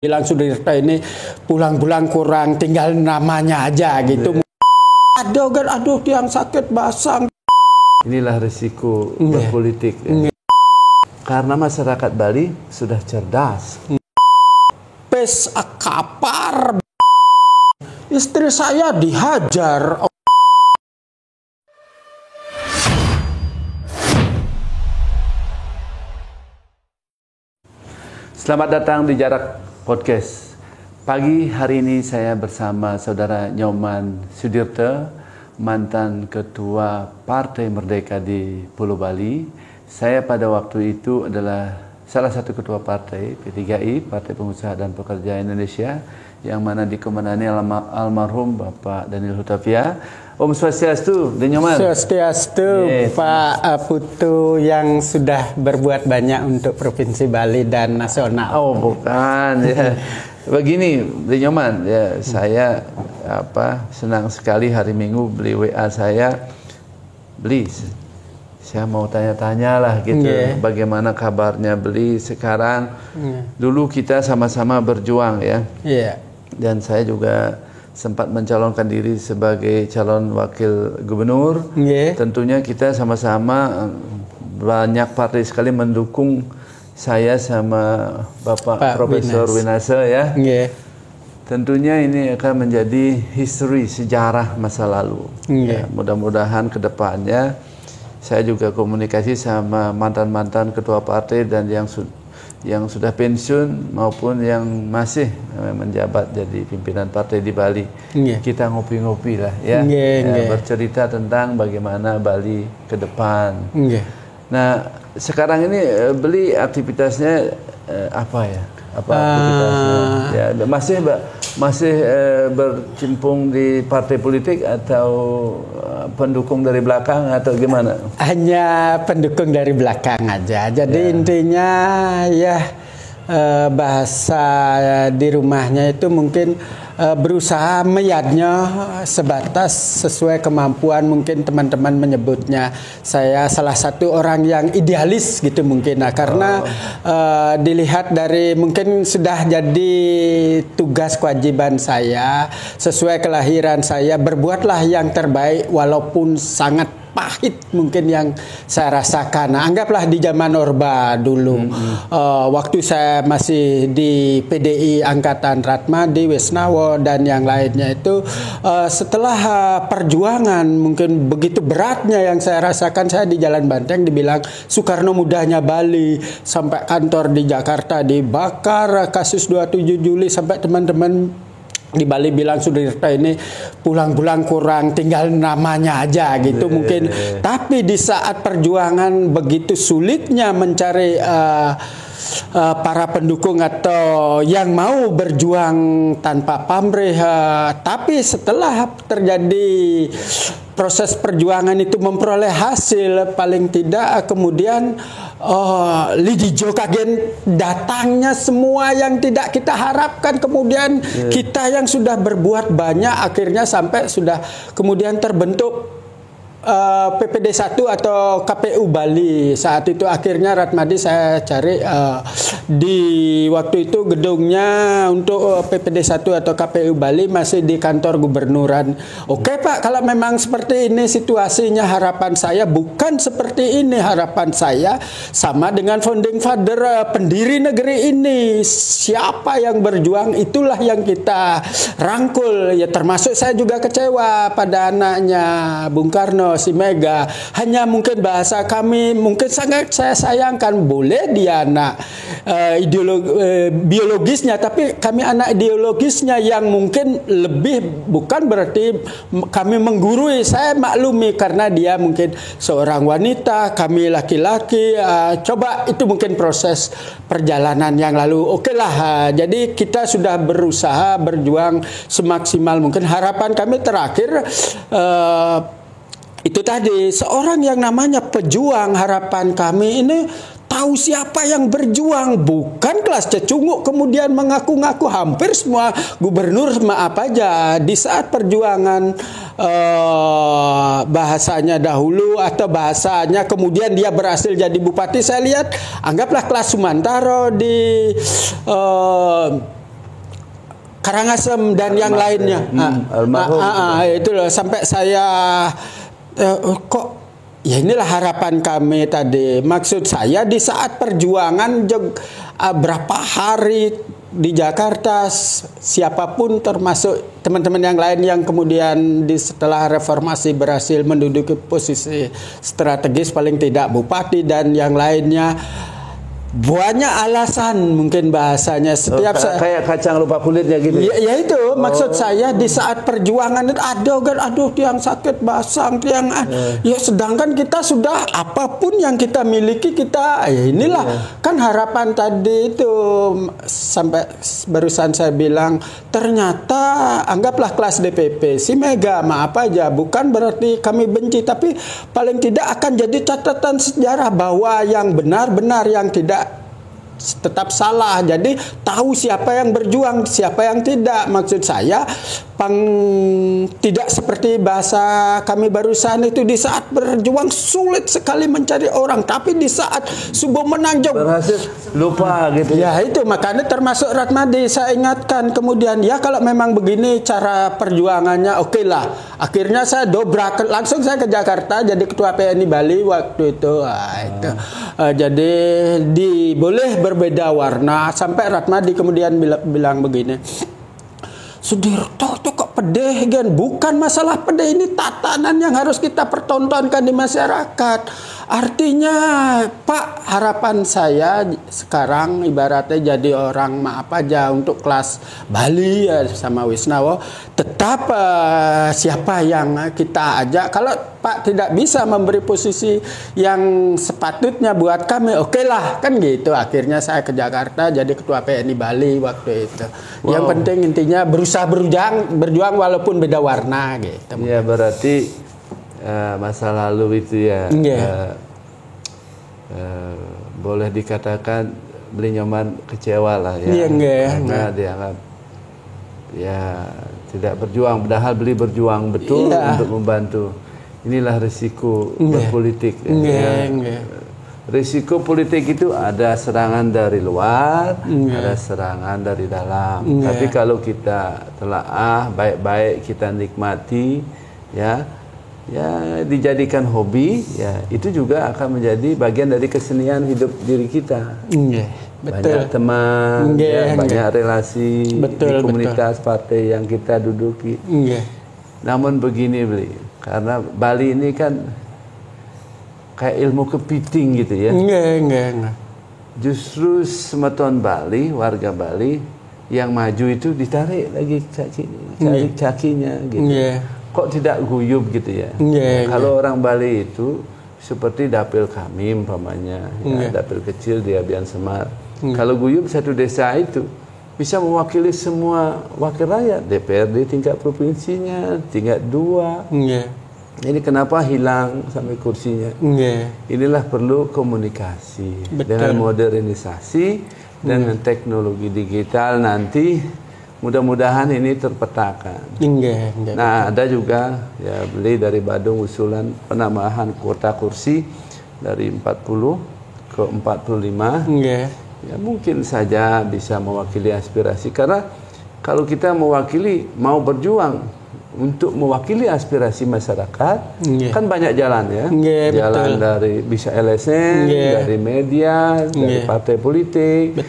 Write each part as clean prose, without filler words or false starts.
bilang Sudirta ini pulang-pulang kurang, tinggal namanya aja gitu. Aduh yang sakit basang. Inilah risiko berpolitik ya. Karena masyarakat Bali sudah cerdas. Pes akapar. Istri saya dihajar. Selamat datang di Jarak Podcast. Pagi hari ini saya bersama saudara Nyoman Sudirta, mantan ketua Partai Merdeka di Pulau Bali. Saya pada waktu itu adalah salah satu ketua partai P3I, Partai Pengusaha dan Pekerja Indonesia, yang mana dikomandangi almarhum Bapak Daniel Hutapea. Om Swastiastu, Nyoman. Swastiastu, Pak Putu yang sudah berbuat banyak untuk Provinsi Bali dan nasional. Oh, bukan ya. Begini, Nyoman, ya saya senang sekali hari Minggu beli WA saya, saya mau tanya-tanya lah gitu, bagaimana kabarnya beli sekarang. Dulu kita sama-sama berjuang ya. Dan saya juga sempat mencalonkan diri sebagai calon wakil gubernur. Tentunya kita sama-sama banyak partai sekali mendukung saya sama Bapak Profesor Winasa ya. Tentunya ini akan menjadi history, sejarah masa lalu. Ya, mudah-mudahan ke depannya saya juga komunikasi sama mantan-mantan ketua partai dan yang sudah pensiun maupun yang masih menjabat jadi pimpinan partai di Bali. Kita ngopi-ngopi lah ya, bercerita tentang bagaimana Bali ke depan. Nah, sekarang ini beli aktivitasnya apa ya? Apa aktivitasnya? Ya, masih bercimpung di partai politik atau pendukung dari belakang atau gimana? Hanya pendukung dari belakang aja. Jadi intinya ya bahasa di rumahnya itu mungkin berusaha meyadnya sebatas sesuai kemampuan. Mungkin teman-teman menyebutnya saya salah satu orang yang idealis gitu mungkin. Nah, karena dilihat dari mungkin sudah jadi tugas kewajiban saya sesuai kelahiran saya, berbuatlah yang terbaik walaupun sangat pahit mungkin yang saya rasakan. Nah, anggaplah di zaman Orba dulu, waktu saya masih di PDI Angkatan Ratma di Wisnawo dan yang lainnya itu, setelah perjuangan mungkin begitu beratnya yang saya rasakan, saya di Jalan Banteng dibilang Soekarno mudahnya Bali, sampai kantor di Jakarta dibakar, kasus 27 Juli sampai teman-teman di Bali bilang Sudirta ini pulang-pulang kurang, tinggal namanya aja gitu mungkin. Tapi di saat perjuangan begitu sulitnya mencari para pendukung atau yang mau berjuang tanpa pamrih, tapi setelah terjadi proses perjuangan itu memperoleh hasil, paling tidak kemudian Lidijo kagen datangnya semua yang tidak kita harapkan, kemudian kita yang sudah berbuat banyak akhirnya sampai sudah kemudian terbentuk PPD 1 atau KPU Bali. Saat itu akhirnya Ratmadi saya cari di waktu itu gedungnya untuk PPD 1 atau KPU Bali masih di kantor gubernuran. Oke Pak, kalau memang seperti ini situasinya, harapan saya bukan seperti ini. Harapan saya sama dengan founding father pendiri negeri ini. Siapa yang berjuang itulah yang kita rangkul. Ya termasuk saya juga kecewa pada anaknya Bung Karno, si Mega. Hanya mungkin bahasa kami mungkin sangat saya sayangkan, boleh dia anak biologisnya, tapi kami anak ideologisnya yang mungkin lebih, bukan berarti kami menggurui. Saya maklumi karena dia mungkin seorang wanita, kami laki-laki. Coba itu mungkin proses perjalanan yang lalu. Oke lah, jadi kita sudah berusaha berjuang semaksimal mungkin. Harapan kami terakhir itu tadi, seorang yang namanya pejuang. Harapan kami ini tahu siapa yang berjuang, bukan kelas cecunguk kemudian mengaku-ngaku. Hampir semua gubernur maaf aja di saat perjuangan bahasanya dahulu atau bahasanya kemudian dia berhasil jadi bupati. Saya lihat anggaplah kelas Sumantaro di Karangasem dan yang lainnya. Itu loh, sampai saya kok ya inilah harapan kami tadi. Maksud saya di saat perjuangan berapa hari di Jakarta, siapapun termasuk teman-teman yang lain yang kemudian setelah reformasi berhasil menduduki posisi strategis, paling tidak bupati dan yang lainnya, banyak alasan mungkin bahasanya setiap kayak kacang lupa kulitnya gitu. Ya itu maksud saya di saat perjuangan itu aduh tiang sakit basang tiang ya, sedangkan kita sudah apapun yang kita miliki kita ya inilah kan harapan tadi itu sampai barusan saya bilang ternyata anggaplah kelas DPP si Mega maaf aja bukan berarti kami benci tapi paling tidak akan jadi catatan sejarah bahwa yang benar-benar yang tidak tetap salah. Jadi tahu siapa yang berjuang, siapa yang tidak. Maksud saya tidak seperti bahasa kami barusan itu di saat berjuang sulit sekali mencari orang, tapi di saat subuh menanjung berhasil lupa gitu. Ya itu makanya termasuk Ratmadi saya ingatkan kemudian ya kalau memang begini cara perjuangannya oke lah. Akhirnya saya dobrak langsung saya ke Jakarta jadi ketua PNI Bali waktu itu. Jadi boleh berbeda warna sampai Ratmadi kemudian bilang begini. Sudirto itu kok pedih kan? Bukan masalah pedih, ini tatanan yang harus kita pertontonkan di masyarakat. Artinya Pak, harapan saya sekarang ibaratnya jadi orang maaf aja untuk kelas Bali ya, sama Wisnawo tetap siapa yang kita ajak. Kalau Pak tidak bisa memberi posisi yang sepatutnya buat kami, oke lah kan gitu. Akhirnya saya ke Jakarta jadi ketua PNI Bali waktu itu. Wow. Yang penting intinya berusaha berjuang walaupun beda warna gitu. Ya berarti masa lalu itu ya boleh dikatakan beli nyoman kecewa lah ya, karena dianggap ya tidak berjuang, padahal beli berjuang betul untuk membantu. Inilah risiko berpolitik. Risiko politik itu ada serangan dari luar, ada serangan dari dalam. Tapi kalau kita telaah baik-baik, kita nikmati, ya dijadikan hobi, ya itu juga akan menjadi bagian dari kesenian hidup diri kita. Banyak teman, banyak relasi di komunitas partai yang kita duduki. Namun begini Beli, karena Bali ini kan kayak ilmu kepiting gitu ya. Justru semeton Bali, warga Bali yang maju itu ditarik lagi cakinya gitu. Kok tidak guyub gitu ya? Kalau orang Bali itu seperti dapil kami umpamanya, dapil kecil di Abian Semar. Kalau guyub satu desa itu bisa mewakili semua wakil rakyat, DPRD tingkat provinsinya, tingkat 2. Ini kenapa hilang sampai kursinya? Inilah perlu komunikasi. Dengan modernisasi, dengan teknologi digital nanti mudah-mudahan ini terpetakan. Nah, ada juga ya Beli dari Badung usulan penambahan kuota kursi dari 40 ke 45. Ya mungkin saja bisa mewakili aspirasi, karena kalau kita mewakili, mau berjuang untuk mewakili aspirasi masyarakat, kan banyak jalan ya. Jalan dari bisa LSM, dari media, dari partai politik,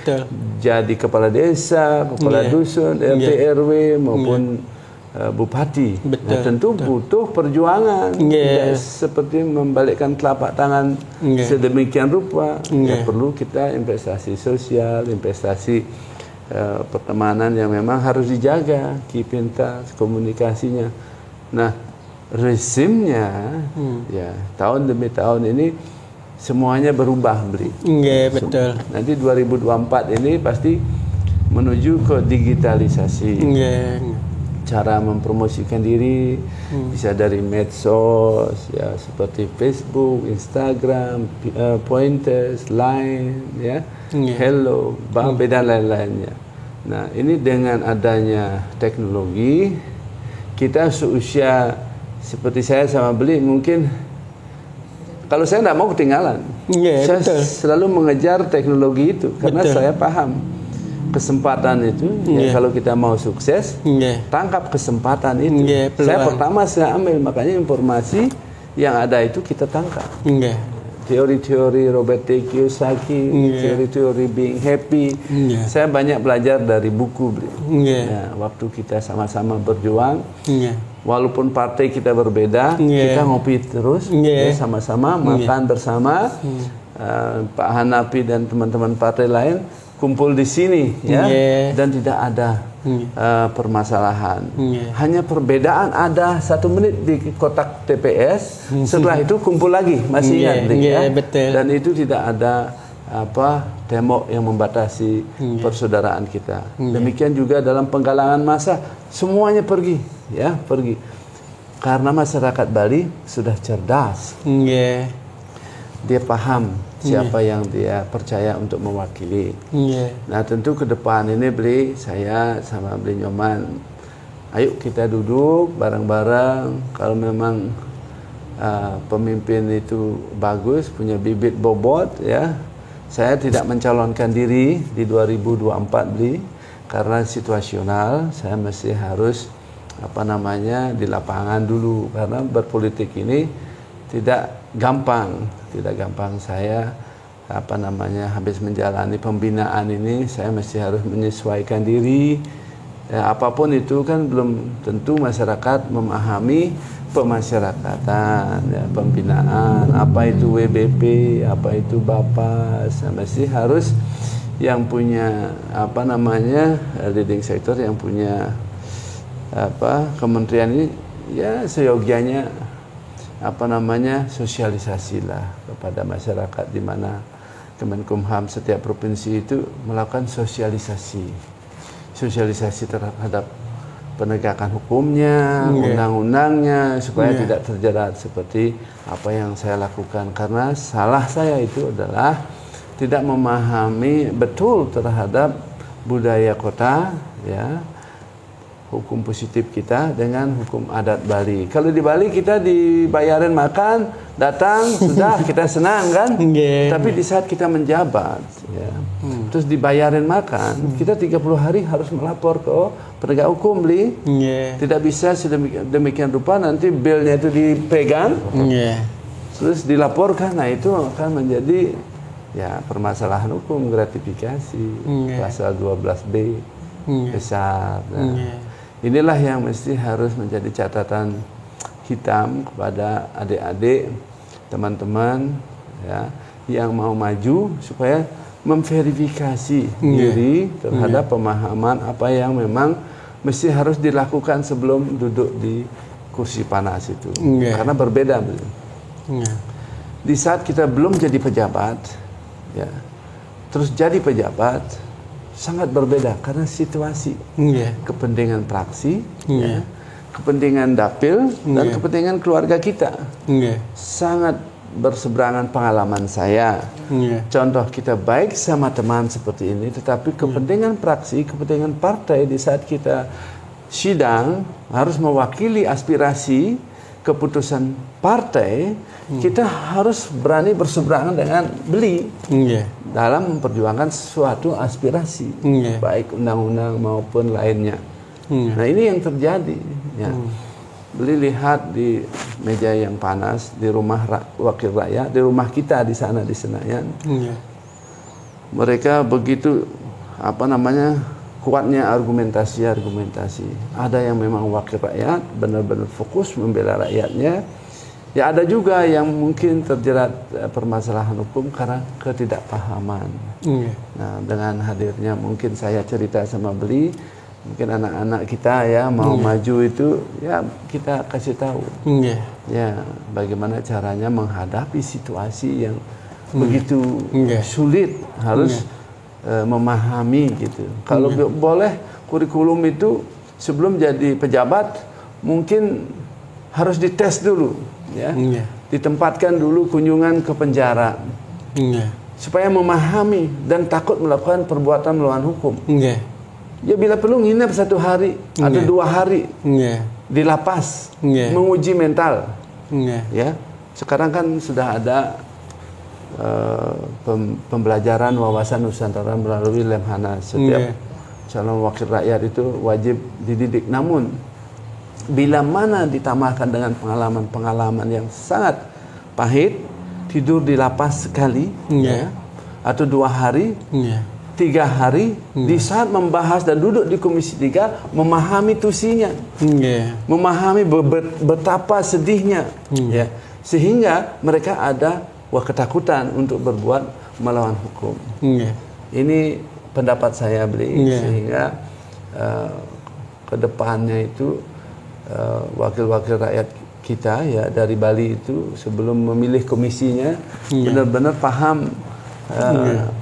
jadi kepala desa, kepala dusun, RT RW maupun bupati. Nah, tentu butuh perjuangan. Tidak seperti membalikkan telapak tangan sedemikian rupa. Ya, perlu kita investasi sosial, investasi pertemanan yang memang harus dijaga, pintar komunikasinya. Nah, rezimnya ya tahun demi tahun ini semuanya berubah Beli. Betul. Nanti 2024 ini pasti menuju ke digitalisasi. Cara mempromosikan diri bisa dari medsos ya seperti Facebook, Instagram, Pointers, Line ya, Hello, Babe dan lain-lainnya. Nah, ini dengan adanya teknologi kita seusia seperti saya sama Beli mungkin kalau saya tidak mau ketinggalan. Saya selalu mengejar teknologi itu karena saya paham. kesempatan itu. Ya, kalau kita mau sukses, tangkap kesempatan itu. Saya ambil, makanya informasi yang ada itu kita tangkap. Teori-teori Robert T. Kiyosaki, teori-teori being happy. Saya banyak belajar dari buku beliau. Ya, waktu kita sama-sama berjuang, walaupun partai kita berbeda, kita ngopi terus, ya, sama-sama makan bersama. Pak Hanafi dan teman-teman partai lain kumpul di sini, ya, dan tidak ada permasalahan. Hanya perbedaan ada 1 menit di kotak TPS. Setelah itu kumpul lagi, masih ingat, ya? Betul. Dan itu tidak ada tembok yang membatasi persaudaraan kita. Demikian juga dalam penggalangan massa, semuanya pergi, ya, pergi. Karena masyarakat Bali sudah cerdas. Dia paham siapa yang dia percaya untuk mewakili. Nah, tentu ke depan ini saya sama Beli Nyoman, ayo kita duduk bareng-bareng. Kalau memang pemimpin itu bagus, punya bibit bobot, ya, saya tidak mencalonkan diri di 2024 Beli, karena situasional. Saya mesti harus di lapangan dulu, karena berpolitik ini tidak gampang. Saya habis menjalani pembinaan ini, saya mesti harus menyesuaikan diri. Ya, apapun itu kan belum tentu masyarakat memahami pemasyarakatan, ya, pembinaan, apa itu WBP, apa itu Bapas. Saya mesti harus yang punya leading sector, yang punya kementerian ini, ya, seyogianya sosialisasilah kepada masyarakat, di mana Kemenkumham setiap provinsi itu melakukan sosialisasi terhadap penegakan hukumnya, undang-undangnya, supaya tidak terjerat seperti apa yang saya lakukan. Karena salah saya itu adalah tidak memahami betul terhadap budaya kota, ya, hukum positif kita dengan hukum adat Bali. Kalau di Bali kita dibayarin makan, datang, sudah, kita senang kan? Tapi di saat kita menjabat, ya, terus dibayarin makan, kita 30 hari harus melapor ke penegak hukum, Bli. Tidak bisa sedemikian rupa nanti bilnya itu dipegang, terus dilaporkan. Nah, itu akan menjadi, ya, permasalahan hukum, gratifikasi, pasal 12B besar. Nah, inilah yang mesti harus menjadi catatan hitam kepada adik-adik, teman-teman, ya, yang mau maju, supaya memverifikasi diri terhadap pemahaman apa yang memang mesti harus dilakukan sebelum duduk di kursi panas itu. Karena berbeda. Di saat kita belum jadi pejabat, ya, terus jadi pejabat, sangat berbeda karena situasi, kepentingan praksi, ya, kepentingan dapil, dan kepentingan keluarga kita. Sangat berseberangan pengalaman saya. Contoh, kita baik sama teman seperti ini, tetapi kepentingan praksi, kepentingan partai di saat kita sidang harus mewakili aspirasi keputusan partai, kita harus berani berseberangan dengan Beli dalam memperjuangkan suatu aspirasi, baik undang-undang maupun lainnya. Nah, ini yang terjadi, ya. Beli lihat di meja yang panas di rumah wakil rakyat, di rumah kita di sana di Senayan, mereka begitu kuatnya argumentasi. Ada yang memang wakil rakyat benar-benar fokus membela rakyatnya. Ya, ada juga yang mungkin terjerat permasalahan hukum karena ketidakpahaman. Nah, dengan hadirnya mungkin saya cerita sama Beli, mungkin anak-anak kita, ya, mau maju itu, ya, kita kasih tahu, ya, bagaimana caranya menghadapi situasi yang begitu sulit, harus memahami gitu. Kalau boleh kurikulum itu sebelum jadi pejabat mungkin harus dites dulu, ya, ditempatkan dulu kunjungan ke penjara, supaya memahami dan takut melakukan perbuatan melawan hukum. Ya, bila perlu nginep 1 hari atau 2 hari di lapas, menguji mental. Ya, sekarang kan sudah ada pembelajaran wawasan Nusantara melalui Lemhanas. Setiap calon wakil rakyat itu wajib dididik. Namun bila mana ditambahkan dengan pengalaman-pengalaman yang sangat pahit, tidur di lapas sekali, atau 2 hari, 3 hari, di saat membahas dan duduk di Komisi 3, memahami tusinya, memahami betapa sedihnya, sehingga mereka ada ketakutan untuk berbuat melawan hukum. Ini pendapat saya, beli, sehingga kedepannya itu wakil-wakil rakyat kita ya dari Bali itu sebelum memilih komisinya benar-benar paham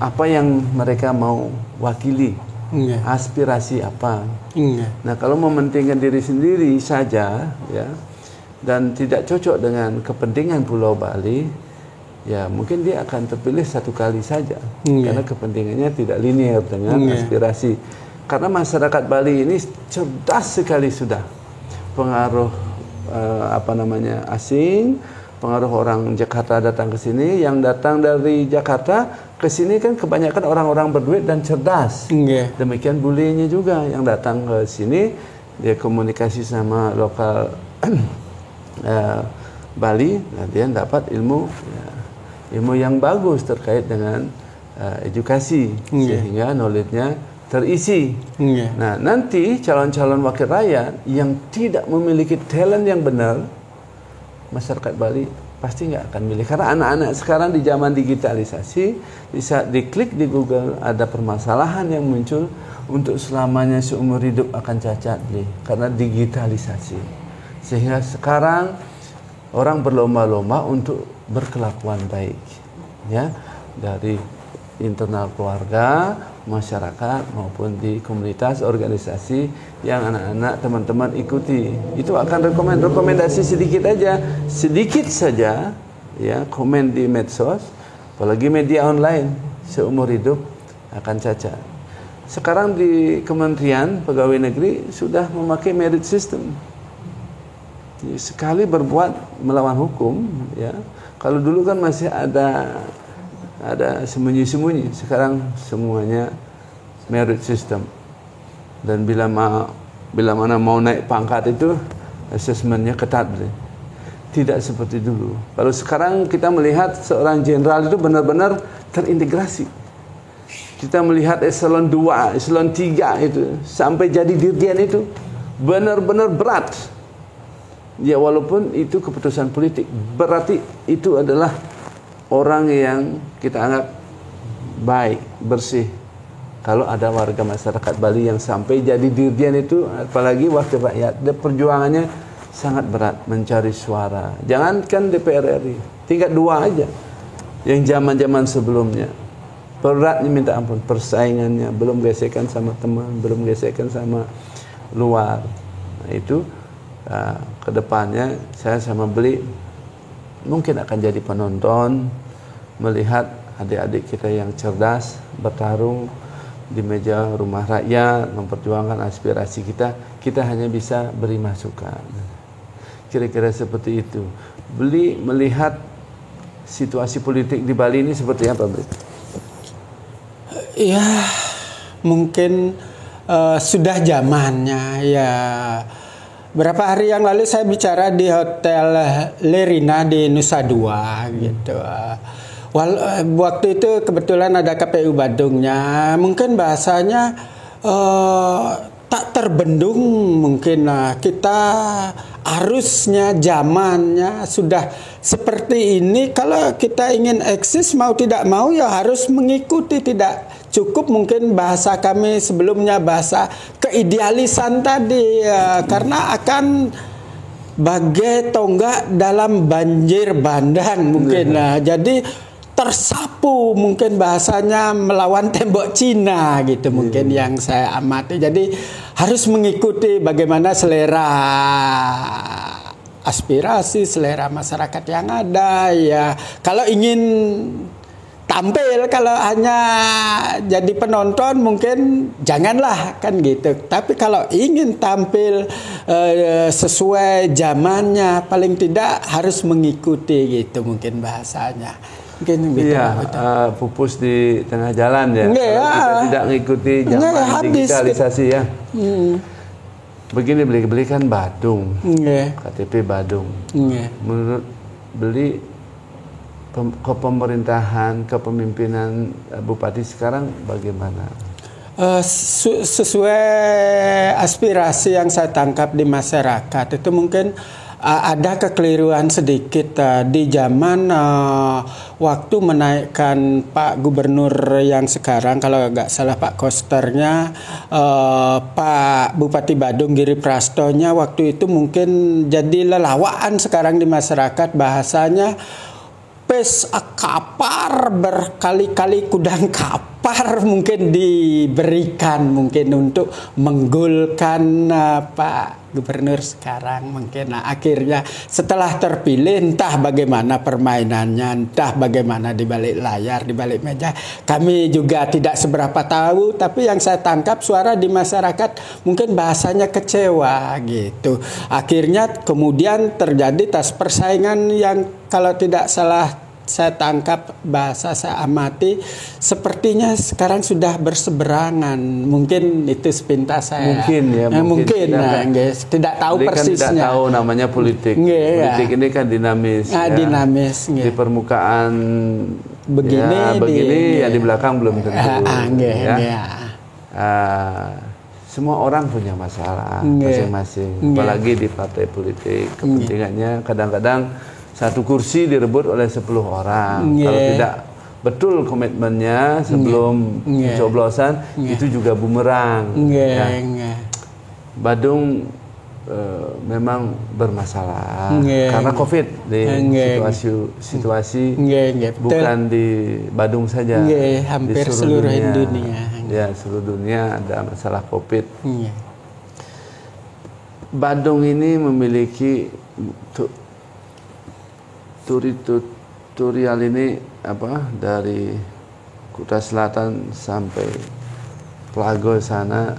apa yang mereka mau wakili, aspirasi apa. Nah, kalau mementingkan diri sendiri saja ya dan tidak cocok dengan kepentingan Pulau Bali, ya mungkin dia akan terpilih 1 kali saja karena kepentingannya tidak linear dengan aspirasi. Karena masyarakat Bali ini cerdas sekali sudah. Pengaruh asing, pengaruh orang Jakarta datang ke sini, yang datang dari Jakarta ke sini kan kebanyakan orang-orang berduit dan cerdas. Demikian bulenya juga yang datang ke sini, dia komunikasi sama lokal Bali, dan dia dapat ilmu yang bagus terkait dengan edukasi, sehingga knowledge-nya terisi. Nah, nanti calon-calon wakil rakyat yang tidak memiliki talent yang benar, masyarakat Bali pasti nggak akan milih. Karena anak-anak sekarang di zaman digitalisasi, bisa diklik di Google, ada permasalahan yang muncul untuk selamanya seumur hidup akan cacat, karena digitalisasi. Sehingga sekarang orang berlomba-lomba untuk berkelakuan baik, ya, dari internal keluarga, masyarakat maupun di komunitas organisasi yang anak-anak teman-teman ikuti. Itu akan rekomendasi sedikit saja ya, komen di medsos, apalagi media online, seumur hidup akan cacat. Sekarang di Kementerian Pegawai Negeri sudah memakai merit system. Sekali berbuat melawan hukum, ya. Kalau dulu kan masih ada sembunyi-sembunyi, sekarang semuanya merit system. Dan bila mana mau naik pangkat itu asesmennya ketat, tidak seperti dulu. Kalau sekarang kita melihat seorang jenderal itu benar-benar terintegrasi. Kita melihat eselon 2, eselon 3 itu sampai jadi dirjen itu benar-benar berat. Ya, walaupun itu keputusan politik, berarti itu adalah orang yang kita anggap baik, bersih. Kalau ada warga masyarakat Bali yang sampai jadi dirjen itu, apalagi wakil rakyat, dia perjuangannya sangat berat mencari suara. Jangankan DPR RI, tingkat 2 aja. Yang zaman-zaman sebelumnya beratnya minta ampun, persaingannya, belum gesekan sama teman, belum gesekan sama luar. Nah, itu kedepannya saya sama Beli mungkin akan jadi penonton, melihat adik-adik kita yang cerdas bertarung di meja rumah rakyat, memperjuangkan aspirasi kita. Kita hanya bisa beri masukan. Kira-kira seperti itu. Beli melihat situasi politik di Bali ini seperti apa, Beli? Ya, mungkin sudah zamannya ya. Berapa hari yang lalu saya bicara di Hotel Lerina di Nusa Dua gitu. Waktu itu kebetulan ada KPU Badungnya. Mungkin bahasanya tak terbendung mungkin lah. Kita harusnya zamannya sudah seperti ini. Kalau kita ingin eksis mau tidak mau ya harus mengikuti. Tidak cukup mungkin bahasa kami sebelumnya bahasa keidealisan tadi ya, karena akan bagai tonggak dalam banjir bandang mungkin lah. Jadi tersapu mungkin bahasanya melawan tembok Cina gitu mungkin yang saya amati. Jadi harus mengikuti bagaimana selera aspirasi, selera masyarakat yang ada ya. Kalau ingin tampil, kalau hanya jadi penonton mungkin janganlah kan gitu. Tapi kalau ingin tampil sesuai zamannya, paling tidak harus mengikuti gitu mungkin bahasanya. Mungkin gitu. Iya, pupus di tengah jalan ya. Kalau kita tidak mengikuti zaman digitalisasi ya. Begini beli kan Badung, KTP Badung. Menurut beli kepemerintahan, kepemimpinan Bupati sekarang bagaimana? Sesuai aspirasi yang saya tangkap di masyarakat itu mungkin ada kekeliruan sedikit di zaman waktu menaikkan Pak Gubernur yang sekarang, kalau nggak salah Pak Kosternya, Pak Bupati Badung Giri Prastonya, waktu itu mungkin jadi lelawaan sekarang di masyarakat, bahasanya pes kapar berkali-kali kudang kapar mungkin diberikan mungkin untuk menggulkan Pak Gubernur sekarang mungkin. Nah, akhirnya setelah terpilih entah bagaimana permainannya, entah bagaimana di balik layar, di balik meja, kami juga tidak seberapa tahu, tapi yang saya tangkap suara di masyarakat mungkin bahasanya kecewa gitu. Akhirnya kemudian terjadi tas persaingan yang kalau tidak salah saya tangkap, bahasa saya amati, sepertinya sekarang sudah berseberangan. Mungkin itu sepintas saya. Mungkin ya. Mungkin guys, tidak tahu persisnya. Kan tidak tahu namanya politik. Politik ini kan dinamis. Dinamis. Di permukaan begini, ya di belakang belum tentu. Semua orang punya masalah masing-masing. Apalagi di partai politik, kepentingannya kadang-kadang satu kursi direbut oleh 10 orang. Kalau tidak betul komitmennya sebelum pencoblosan, itu juga bumerang. Badung memang bermasalah karena COVID di situasi bukan di Badung saja, hampir di seluruh dunia. Ya, seluruh dunia ada masalah COVID. Badung ini memiliki tutorial ini dari Kuta Selatan sampai Pelago sana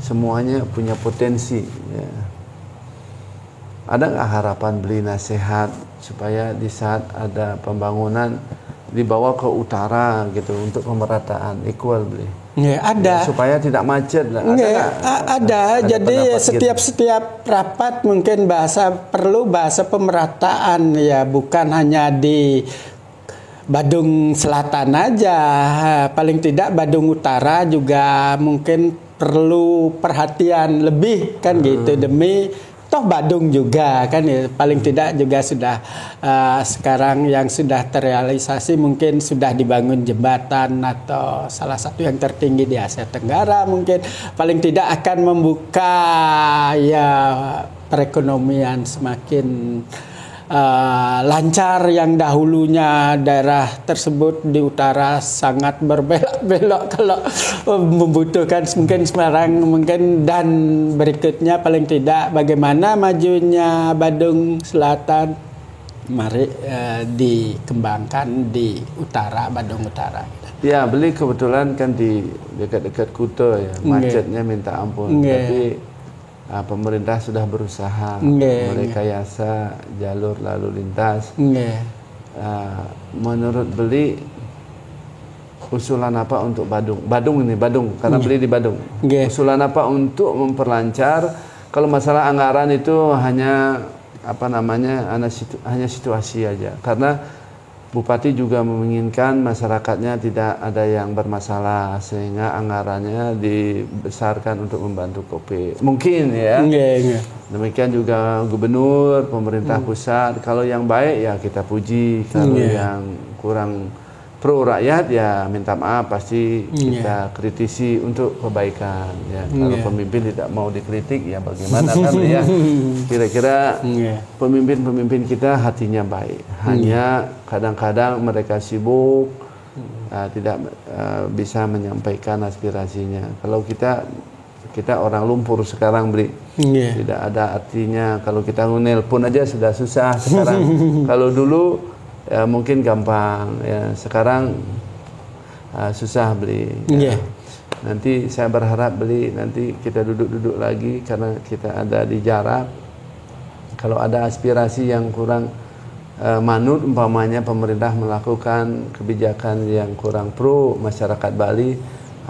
semuanya punya potensi ya. Ada nggak harapan beli nasihat supaya di saat ada pembangunan dibawa ke utara gitu untuk pemerataan equal beli? Ada. Supaya tidak macet lah. Ada. Jadi setiap rapat mungkin perlu bahasa pemerataan ya, bukan hanya di Badung Selatan aja. Paling tidak Badung Utara juga mungkin perlu perhatian lebih kan gitu, demi toh Badung juga kan ya, paling tidak juga sudah sekarang yang sudah terrealisasi mungkin sudah dibangun jembatan atau salah satu yang tertinggi di Asia Tenggara, mungkin paling tidak akan membuka ya perekonomian semakin lancar, yang dahulunya daerah tersebut di utara sangat berbelok-belok kalau membutuhkan mungkin sekarang mungkin, dan berikutnya paling tidak bagaimana majunya Badung Selatan mari dikembangkan di utara, Badung Utara. Ya, beli kebetulan kan di dekat-dekat Kuta ya, macetnya minta ampun, tapi pemerintah sudah berusaha merekayasa jalur lalu lintas. Menurut beli usulan apa untuk Badung karena beli di Badung. Usulan apa untuk memperlancar? Kalau masalah anggaran itu hanya hanya situasi aja, karena Bupati juga menginginkan masyarakatnya tidak ada yang bermasalah sehingga anggarannya dibesarkan untuk membantu COVID. Mungkin ya. Demikian juga gubernur, pemerintah pusat. Kalau yang baik ya kita puji, kalau yang kurang pro rakyat ya minta maaf, pasti kita kritisi untuk kebaikan ya. Kalau pemimpin tidak mau dikritik ya bagaimana kan ya. Kira-kira pemimpin kita hatinya baik, hanya kadang-kadang mereka sibuk, tidak bisa menyampaikan aspirasinya. Kalau kita orang lumpur sekarang beli, tidak ada artinya. Kalau kita nelpon aja sudah susah sekarang. Kalau dulu ya mungkin gampang ya, sekarang susah beli ya. Nanti saya berharap beli nanti kita duduk-duduk lagi, karena kita ada di jarak. Kalau ada aspirasi yang kurang manut umpamanya pemerintah melakukan kebijakan yang kurang pro masyarakat Bali,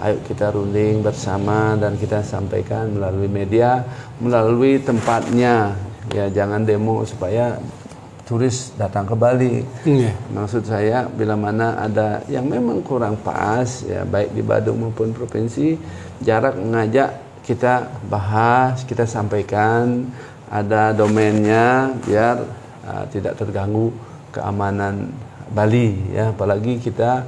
ayo kita runding bersama dan kita sampaikan melalui media, melalui tempatnya. Ya, jangan demo supaya turis datang ke Bali. Maksud saya, bila mana ada yang memang kurang pas, ya baik di Badung maupun provinsi, jarak mengajak kita bahas, kita sampaikan, ada domainnya biar tidak terganggu keamanan Bali, ya, apalagi kita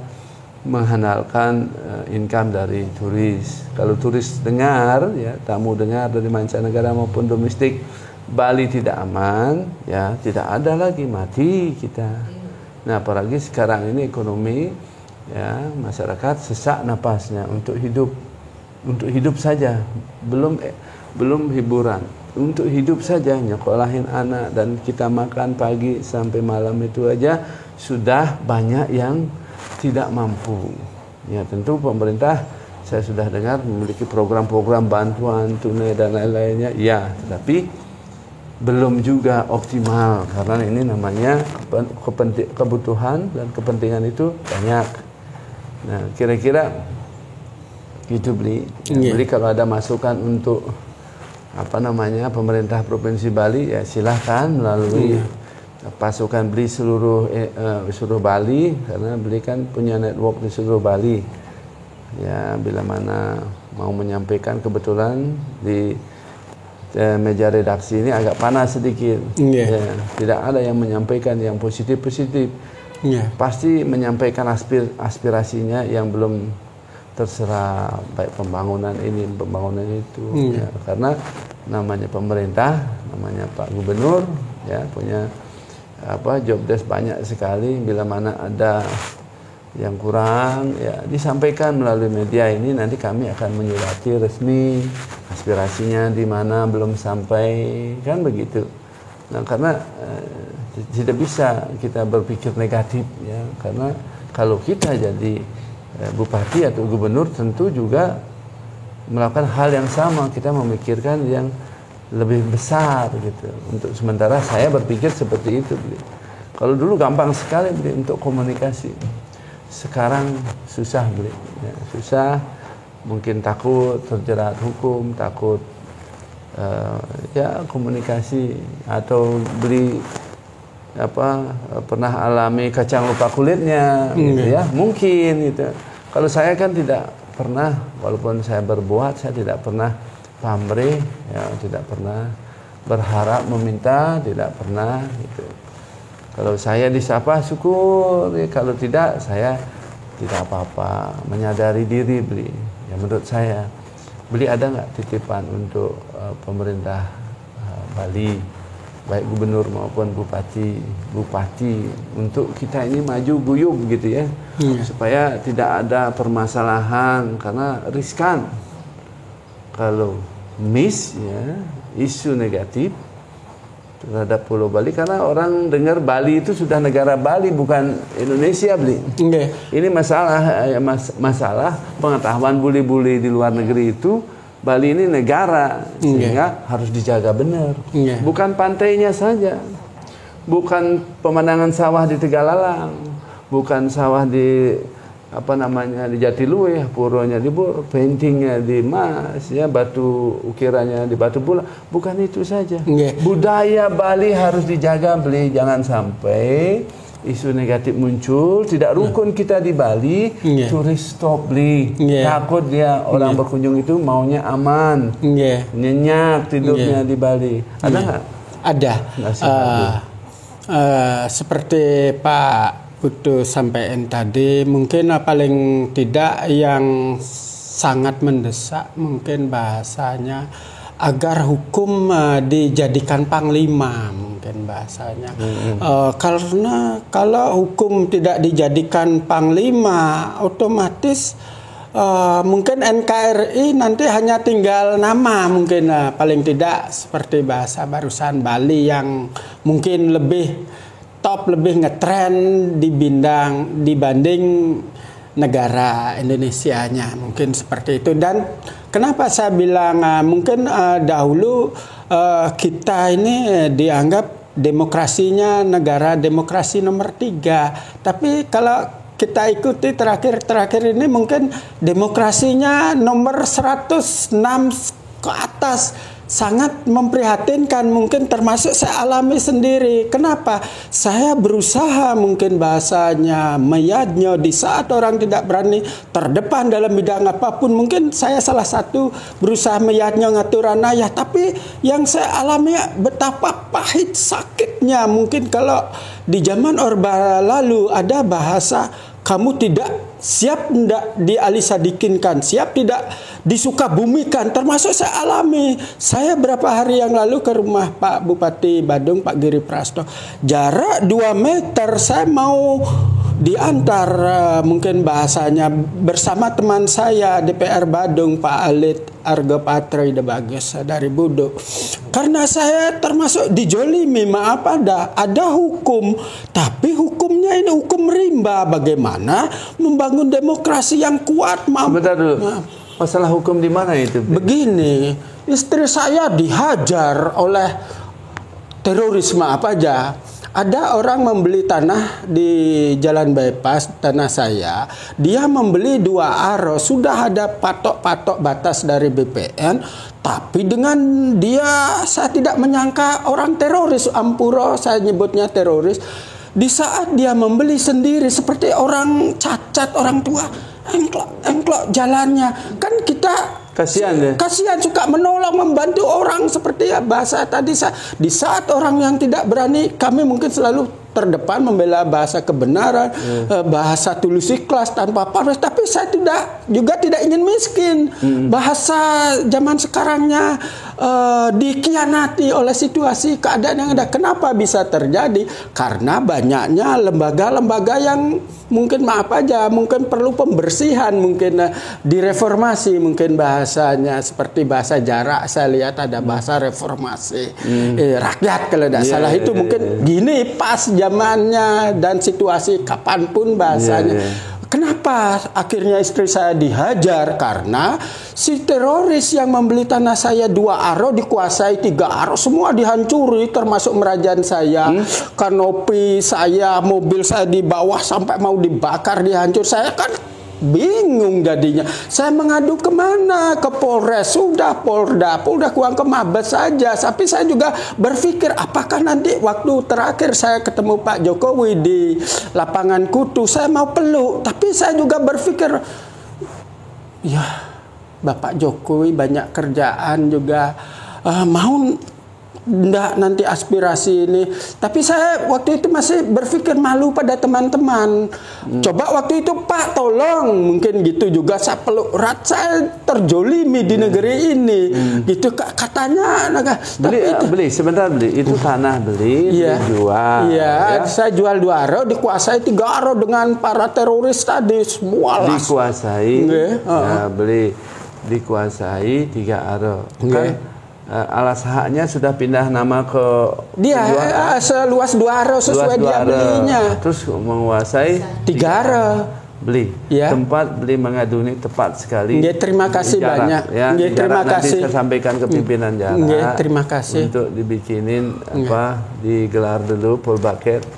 mengandalkan income dari turis. Kalau turis dengar, ya, tamu dengar dari mancanegara maupun domestik, Bali tidak aman, ya, tidak ada lagi, mati kita. Nah, apalagi sekarang ini ekonomi, ya, masyarakat sesak napasnya untuk hidup saja, belum hiburan. Untuk hidup saja, nyekolahin anak dan kita makan pagi sampai malam itu aja sudah banyak yang tidak mampu. Ya, tentu pemerintah saya sudah dengar memiliki program-program bantuan tunai dan lain-lainnya, ya, tetapi belum juga optimal karena ini namanya kebutuhan dan kepentingan itu banyak. Nah, kira-kira gitu beli. Beli kalau ada masukan untuk pemerintah Provinsi Bali, ya silahkan melalui pasukan beli seluruh Bali, karena beli kan punya network di seluruh Bali. Ya, bila mana mau menyampaikan, kebetulan di meja redaksi ini agak panas sedikit. Ya, tidak ada yang menyampaikan yang positif-positif. Pasti menyampaikan aspirasinya yang belum terserah, baik pembangunan ini, pembangunan itu. Ya, karena namanya pemerintah, namanya Pak Gubernur, ya, punya job desk banyak sekali. Bila mana ada yang kurang, ya disampaikan melalui media ini, nanti kami akan menyurati resmi aspirasinya di mana belum sampai, kan begitu. Nah, karena tidak bisa kita berpikir negatif, ya, karena kalau kita jadi bupati atau gubernur tentu juga melakukan hal yang sama, kita memikirkan yang lebih besar gitu. Untuk sementara saya berpikir seperti itu, beli. Kalau dulu gampang sekali, beli, untuk komunikasi. Sekarang susah, beli. Ya, susah, mungkin takut terjerat hukum, takut ya komunikasi, atau beli pernah alami kacang lupa kulitnya, gitu ya, mungkin gitu. Kalau saya kan tidak pernah, walaupun saya berbuat, saya tidak pernah pamrih, ya, tidak pernah berharap meminta, tidak pernah gitu. Kalau saya disapa syukur, ya, kalau tidak saya tidak apa-apa, menyadari diri, beli. Ya, menurut saya, beli ada nggak titipan untuk pemerintah Bali, baik gubernur maupun bupati untuk kita ini maju guyup gitu ya, supaya tidak ada permasalahan, karena riskan kalau ya isu negatif terhadap Pulau Bali, karena orang dengar Bali itu sudah negara Bali, bukan Indonesia, beli. Ini masalah pengetahuan buli-buli di luar negeri itu. Bali ini negara, sehingga harus dijaga benar. Bukan pantainya saja, bukan pemandangan sawah di Tegalalang, bukan sawah di di Jatiluwe, puronya di paintingnya di Mas, ya, batu ukirannya di Batu Bulan. Bukan itu saja. Budaya Bali harus dijaga, beli. Jangan sampai isu negatif muncul, tidak rukun kita di Bali, turis stop, beli. Takut dia orang berkunjung itu maunya aman, nyenyak tidurnya di Bali. Ada nggak? Ada. Seperti Pak Putu sampaikan tadi, mungkin paling tidak yang sangat mendesak mungkin bahasanya agar hukum dijadikan panglima, mungkin bahasanya. Karena kalau hukum tidak dijadikan panglima, otomatis mungkin NKRI nanti hanya tinggal nama, mungkin paling tidak seperti bahasa barusan Bali yang mungkin lebih top, lebih ngetren dibanding negara Indonesianya, mungkin seperti itu. Dan kenapa saya bilang mungkin dahulu kita ini dianggap demokrasinya negara demokrasi nomor 3. Tapi kalau kita ikuti terakhir ini mungkin demokrasinya nomor 106 ke atas. Sangat memprihatinkan, mungkin termasuk saya alami sendiri. Kenapa? Saya berusaha mungkin bahasanya meyadnya di saat orang tidak berani terdepan dalam bidang apapun. Mungkin saya salah satu berusaha meyadnya ngaturan ayah. Tapi yang saya alami betapa pahit sakitnya. Mungkin kalau di zaman Orba lalu ada bahasa kamu tidak siap tidak dialisadikinkan, siap tidak disuka bumikan, termasuk saya alami. Saya berapa hari yang lalu ke rumah Pak Bupati Badung, Pak Giri Prasto. Jarak 2 meter saya mau diantar mungkin bahasanya bersama teman saya DPR Badung, Pak Alit Argopatri de Bagus dari Budo. Karena saya termasuk dijolimi, maaf ada hukum, tapi hukumnya ini hukum rimba. Bagaimana membangun demokrasi yang kuat? Sebentar dulu. Masalah hukum di mana itu? Begini, istri saya dihajar oleh terorisme apa aja. Ada orang membeli tanah di Jalan Bypass, tanah saya. Dia membeli 2 aro, sudah ada patok-patok batas dari BPN. Tapi dengan dia, saya tidak menyangka orang teroris, Ampuro saya nyebutnya teroris. Di saat dia membeli sendiri seperti orang cacat, orang tua, engklok jalannya. Kan kita kasihan ya. Kasihan, suka menolong, membantu orang seperti bahasa tadi. Di saat orang yang tidak berani, kami mungkin selalu terdepan membela bahasa kebenaran, bahasa tulus ikhlas tanpa pamrih. Tapi saya juga tidak ingin miskin. Bahasa zaman sekarangnya dikhianati oleh situasi keadaan yang ada. Kenapa bisa terjadi? Karena banyaknya lembaga-lembaga yang mungkin mungkin perlu pembersihan, mungkin direformasi, mungkin bahasanya seperti bahasa jarak. Saya lihat ada bahasa reformasi rakyat kalau tidak salah itu mungkin gini pas zamannya dan situasi kapanpun bahasanya. Kenapa akhirnya istri saya dihajar? Karena si teroris yang membeli tanah saya 2 aro dikuasai 3 aro, semua dihancuri, termasuk merajaan saya, kanopi saya, mobil saya di bawah sampai mau dibakar, dihancur. Saya kan bingung jadinya. Saya mengadu kemana? Ke Polres, sudah Polda kurang ke Mabes saja. Tapi saya juga berpikir apakah nanti waktu terakhir saya ketemu Pak Jokowi di lapangan Kutu, saya mau peluk. Tapi saya juga berpikir, ya Bapak Jokowi banyak kerjaan juga, mau enggak nanti aspirasi ini. Tapi saya waktu itu masih berpikir malu pada teman-teman. Coba waktu itu Pak tolong, mungkin gitu juga saya peluk erat, saya terjolimi di negeri ini. Gitu katanya. Beli sebentar, itu tanah dijual. Iya, saya jual 2 aro, dikuasai 3 aro dengan para teroris tadi semua. Dikuasai, dikuasai 3 aro. Kan alas haknya sudah pindah nama ke dia seluas 2 aro sesuai dia belinya. Terus menguasai 3 aro. Beli tempat beli mengadu ini tepat sekali. Terima kasih jarak, banyak. Terima kasih. Nanti saya sampaikan ke pimpinan jarak. Terima kasih. Untuk dibikinin digelar dulu polbaket.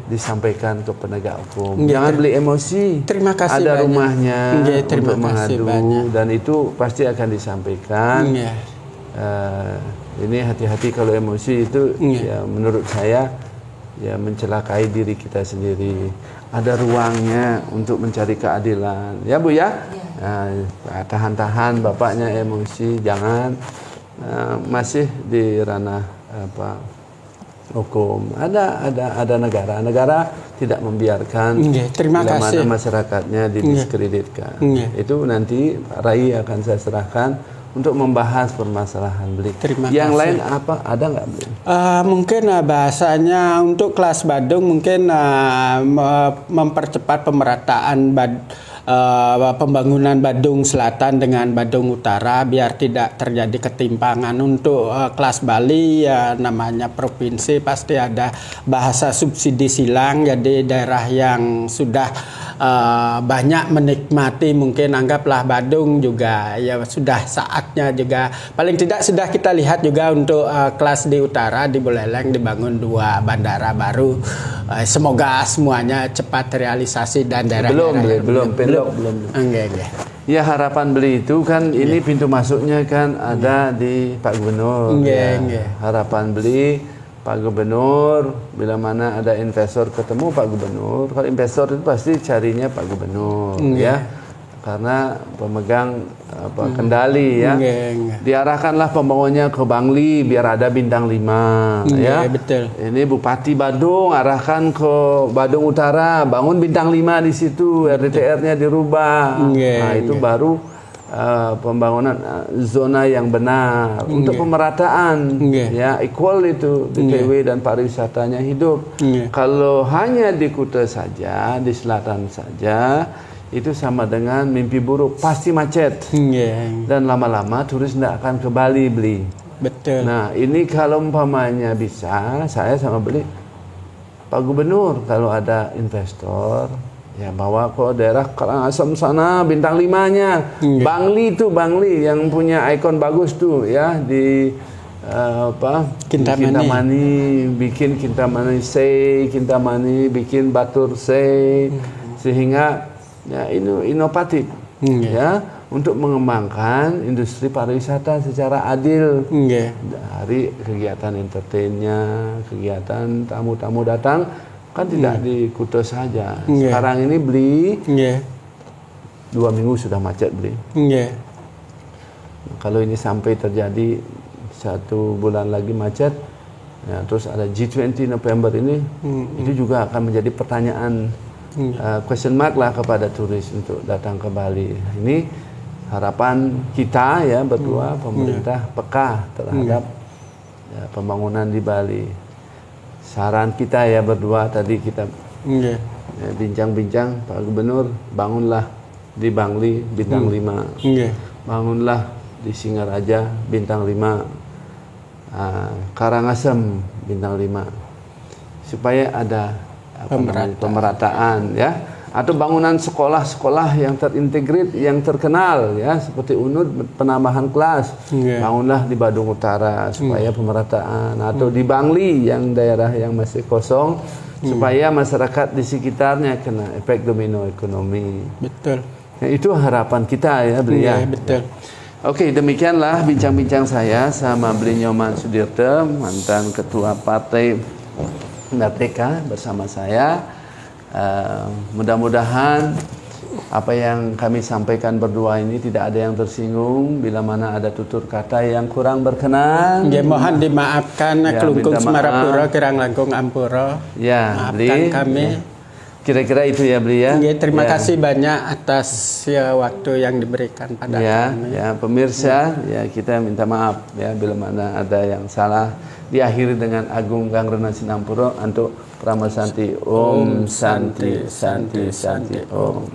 Disampaikan ke penegak hukum. Jangan beli emosi. Terima kasih. Ada banyak. Rumahnya Terima untuk kasih mengadu banyak. Dan itu pasti akan disampaikan. Ini hati-hati kalau emosi itu ya menurut saya ya mencelakai diri kita sendiri. Ada ruangnya untuk mencari keadilan, ya Bu ya. Tahan-tahan bapaknya emosi, jangan masih di ranah hukum. Ada negara tidak membiarkan mana masyarakatnya didiskreditkan. Itu nanti Rai akan saya serahkan untuk membahas permasalahan beli. Yang lain apa? Ada nggak beli? Mungkin bahasanya untuk kelas Badung mungkin mempercepat pemerataan pembangunan Badung Selatan dengan Badung Utara biar tidak terjadi ketimpangan. Untuk kelas Bali ya namanya provinsi pasti ada bahasa subsidi silang, jadi daerah yang sudah banyak menikmati, mungkin anggaplah Badung juga ya sudah saatnya juga paling tidak sudah kita lihat juga untuk kelas di utara di Buleleng dibangun 2 bandara baru. Semoga semuanya cepat terrealisasi dan daerah-daerah belum. Enggak. Ya, harapan beli itu kan ini pintu masuknya kan ada di Pak Gubernur. Harapan beli Pak Gubernur, bila mana ada investor ketemu Pak Gubernur, kalau investor itu pasti carinya Pak Gubernur, ya, karena pemegang kendali, ya. Diarahkanlah pembangunnya ke Bangli biar ada bintang 5, ya. Betul. Ini Bupati Badung arahkan ke Badung Utara, bangun bintang 5 di situ, RDTR-nya dirubah. Nah, itu baru pembangunan zona yang benar untuk pemerataan, ya, equal itu BTW dan pariwisatanya hidup. Kalau hanya di Kuta saja, di selatan saja, itu sama dengan mimpi buruk, pasti macet. Dan lama-lama turis tidak akan ke Bali beli. Betul. Nah, ini kalau umpamanya bisa, saya sama beli Pak Gubernur kalau ada investor, ya bawa ke daerah Karangasem sana bintang 5-nya. Bangli yang punya ikon bagus tuh, ya, di Kintamani, bikin Kintamani Say, Kintamani bikin Batur Say, sehingga ya inovatif, ya, untuk mengembangkan industri pariwisata secara adil. Dari kegiatan entertainnya, kegiatan tamu-tamu datang kan tidak di Kuta saja. Sekarang ini beli 2 minggu sudah macet beli. Kalau ini sampai terjadi 1 bulan lagi macet, ya, terus ada G20 November ini, itu juga akan menjadi pertanyaan, question mark lah kepada turis untuk datang ke Bali. Ini harapan kita, ya, berdua, pemerintah peka terhadap pembangunan di Bali. Saran kita, ya, berdua tadi kita bincang-bincang, Pak Gubernur, bangunlah di Bangli bintang 5, bangunlah di Singaraja bintang 5, Karangasem bintang 5, supaya ada pemerataan, ya. Atau bangunan sekolah-sekolah yang terintegrit, yang terkenal, ya, seperti UNUD, penambahan kelas, bangunlah di Badung Utara supaya pemerataan, atau di Bangli yang daerah yang masih kosong, supaya masyarakat di sekitarnya kena efek domino ekonomi. Betul. Ya, itu harapan kita, ya, beliau. Betul. Oke, demikianlah bincang-bincang saya sama Bli Nyoman Sudirte, mantan Ketua Partai Merdeka bersama saya. Mudah-mudahan apa yang kami sampaikan berdua ini tidak ada yang tersinggung. Bila mana ada tutur kata yang kurang berkenan, ya, mohon dimaafkan. Kelungkung Semarapura, Kirang Langkung Ampura. Ya, maafkan kami. Ya. Kira-kira itu, ya, Bli, ya. Terima kasih banyak atas, ya, waktu yang diberikan pada kami. Ya, pemirsa, ya, kita minta maaf, ya, bila mana ada yang salah. Diakhiri dengan Agung Kang Rena Sinampuro untuk Pramasanti Om Santi Santi Santi Om.